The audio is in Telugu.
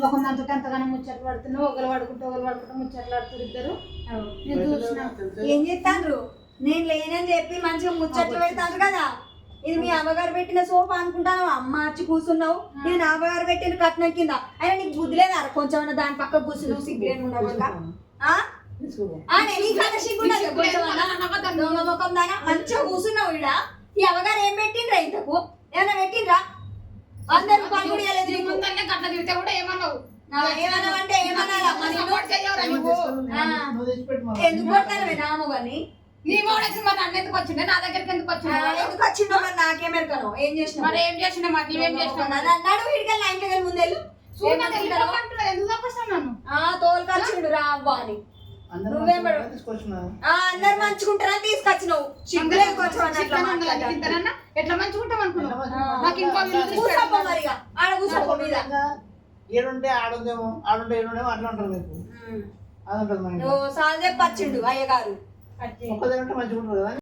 మొహం అంతా ఎంతగానో ముచ్చట్లు పడుతున్నావు, ఒకరు పడుకుంటూ ముచ్చట్లు పడుతున్నారు ఇద్దరు. నేను చూసిన ఏం చేస్తాండ్రు? నేను లేనని చెప్పి మంచిగా ముచ్చట్లు పెడతాను కదా. ఇది మీ అమ్మగారు పెట్టిన సోఫా అనుకుంటాను. అమ్మ వచ్చి కూర్చున్నావు, ఇది నా అమ్మగారు పెట్టిన కట్నం కింద. అయినా నీకు బుద్ధి లేదా? కొంచెం దాని పక్క కూర్చున్నావు, సిగ్గులేని ఉండవు ముఖం దానా మంచిగా కూర్చున్నావు. ఇడ ఈ అమ్మగారు ఏం పెట్టిండ్రా? ఇంతకు ఏమైనా పెట్టిండ్రా? అందరు పనులు ఏమన్నావంటే ఏమన్నా ఎందుకు కొడతాను నాము కానీ ఎందుకు వచ్చిండే నా దగ్గరికి ఎందుకు వచ్చిండే? ఎందుకు వచ్చిండో మరి నాకేమెరకను. ఏం చేసిన మరి ఏం చేసిన మరి నువ్వేం చేసినావు? అన్నాడు వీడికెళ్ళి నా ఇంటికి ముందెళ్ళు తోలుకొచ్చిండు రా అవ్వ అని. నువ్వేం అందరు మంచుకుంటారని తీసుకొచ్చినావు. ఎట్లా మంచుకుంటాం అనుకున్నావు? మరిగా ఆడ కూర్చోపో మీద ఏడుంటే ఆడుందేమో, ఆడుంటే ఏడుండేమో అట్లా ఉంటారు మీకు. అది ఉంటుంది సాల్ చెప్పొచ్చిండు అయ్యగారు. ఒక్కదంటే మంచిగా ఉంటుంది కదా.